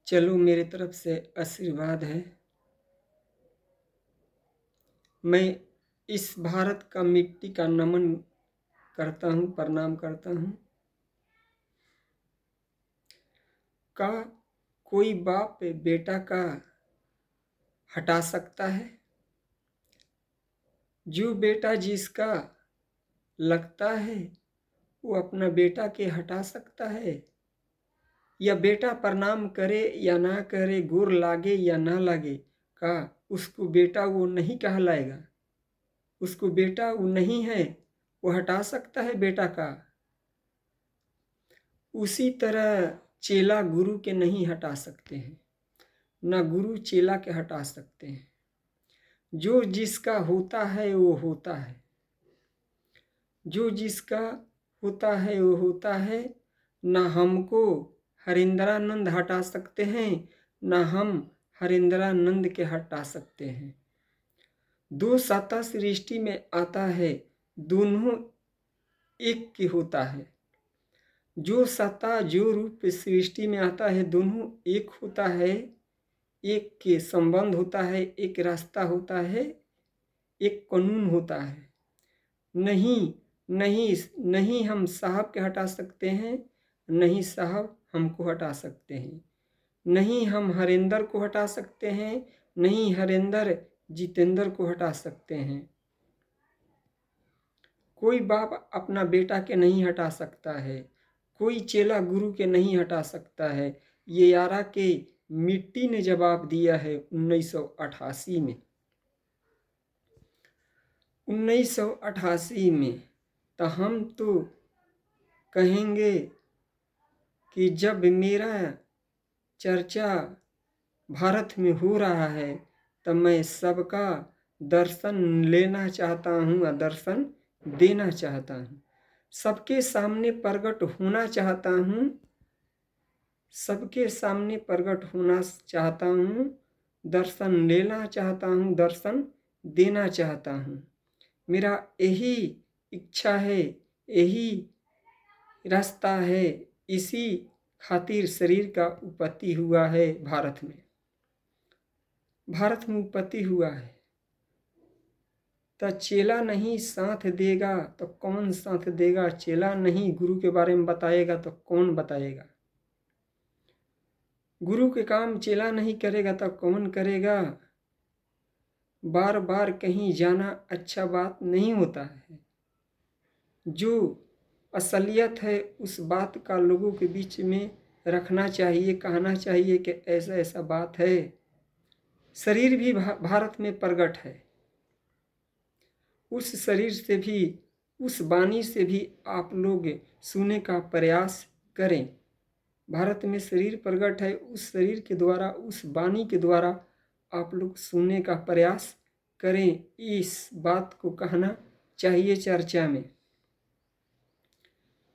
चलो मेरी तरफ से आशीर्वाद है। मैं इस भारत का मिट्टी का नमन करता हूँ, प्रणाम करता हूँ। का कोई बाप बेटा का हटा सकता है? जो बेटा जिसका लगता है वो अपना बेटा के हटा सकता है? या बेटा प्रणाम करे या ना करे, गोर लागे या ना लागे, का उसको बेटा वो नहीं कहलाएगा? उसको बेटा वो नहीं है, वो हटा सकता है बेटा का? उसी तरह चेला गुरु के नहीं हटा सकते हैं, ना गुरु चेला के हटा सकते हैं। जो जिसका होता है वो होता है, जो जिसका होता है वो होता है। ना हमको हरिंद्रानंद हटा सकते हैं, ना हम हरिंद्रानंद के हटा सकते हैं। दो सत्ता सृष्टि में आता है, दोनों एक की होता है। जो सत्ता जो रूप सृष्टि में आता है, दोनों एक होता है। एक के संबंध होता है, एक रास्ता होता है, एक कानून होता है। नहीं नहीं नहीं हम साहब के हटा सकते हैं, नहीं साहब हमको हटा सकते हैं। नहीं हम हरेंद्र को हटा सकते हैं, नहीं हरेंद्र जितेंद्र को हटा सकते हैं। कोई बाप अपना बेटा के नहीं हटा सकता है, कोई चेला गुरु के नहीं हटा सकता है। ये यारा के मिट्टी ने जवाब दिया है 1988 में। 1988 में तो हम तो कहेंगे कि जब मेरा चर्चा भारत में हो रहा है तो मैं सबका दर्शन लेना चाहता हूँ और दर्शन देना चाहता हूँ। सबके सामने प्रकट होना चाहता हूँ, सबके सामने प्रकट होना चाहता हूँ, दर्शन लेना चाहता हूँ, दर्शन देना चाहता हूँ। मेरा यही इच्छा है, यही रास्ता है। इसी खातिर शरीर का उत्पत्ति हुआ है भारत में। भारत में उत्पत्ति हुआ है तो चेला नहीं साथ देगा तो कौन साथ देगा? चेला नहीं गुरु के बारे में बताएगा तो कौन बताएगा? गुरु के काम चेला नहीं करेगा तो कौन करेगा? बार बार कहीं जाना अच्छा बात नहीं होता है। जो असलियत है उस बात का लोगों के बीच में रखना चाहिए, कहना चाहिए कि ऐसा ऐसा बात है। शरीर भी भारत में प्रकट है, उस शरीर से भी, उस वाणी से भी आप लोग सुनने का प्रयास करें। भारत में शरीर प्रकट है, उस शरीर के द्वारा, उस वाणी के द्वारा आप लोग सुनने का प्रयास करें। इस बात को कहना चाहिए चर्चा में।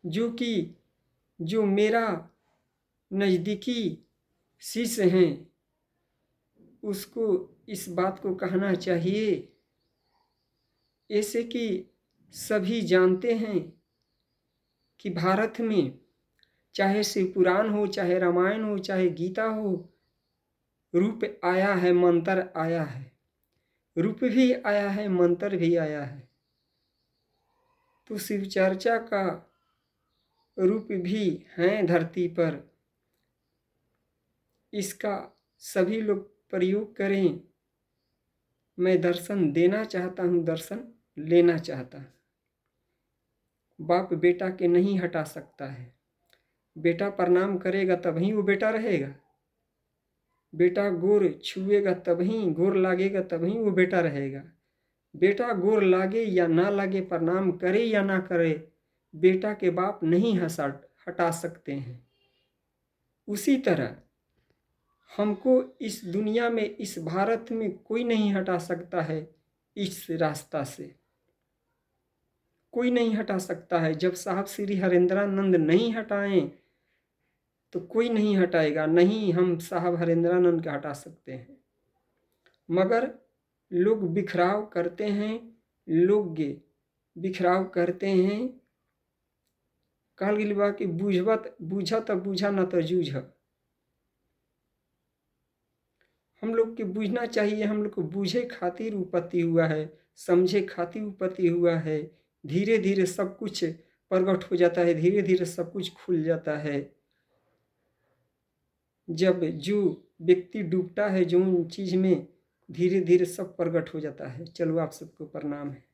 जो मेरा नज़दीकी शिष्य हैं उसको इस बात को कहना चाहिए, ऐसे कि सभी जानते हैं कि भारत में चाहे शिव पुराण हो, चाहे रामायण हो, चाहे गीता हो, रूप आया है, मंत्र आया है। रूप भी आया है, मंत्र भी आया है। तो शिव चर्चा का रूप भी है धरती पर। इसका सभी लोग प्रयोग करें। मैं दर्शन देना चाहता हूँ, दर्शन लेना चाहता हूँ। बाप बेटा के नहीं हटा सकता है। बेटा प्रणाम करेगा तभी वो बेटा रहेगा। बेटा गोर छुएगा तभी, गोर लागेगा तभी वो बेटा रहेगा। बेटा गोर लागे या ना लागे, प्रणाम करे या ना करे, बेटा के बाप नहीं हटा सकते हैं। उसी तरह हमको इस दुनिया में, इस भारत में कोई नहीं हटा सकता है। इस रास्ता से कोई नहीं हटा सकता है। जब साहब श्री हरेंद्रानंद नहीं हटाएं तो कोई नहीं हटाएगा। नहीं हम साहब हरेंद्रानंद का हटा सकते हैं, मगर लोग बिखराव करते हैं, लोग बिखराव करते हैं। कहल गइल बा कि बूझा त बूझा न तो जूझ। हम लोग के बूझना चाहिए, हम लोग को बूझे खातिर उत्पत्ति हुआ है, समझे खातिर उत्पत्ति हुआ है। धीरे धीरे सब कुछ प्रकट हो जाता है, धीरे धीरे सब कुछ खुल जाता है। जब जो व्यक्ति डूबता है जो उन चीज़ में, धीरे धीरे सब प्रकट हो जाता है। चलो आप सबको प्रणाम है।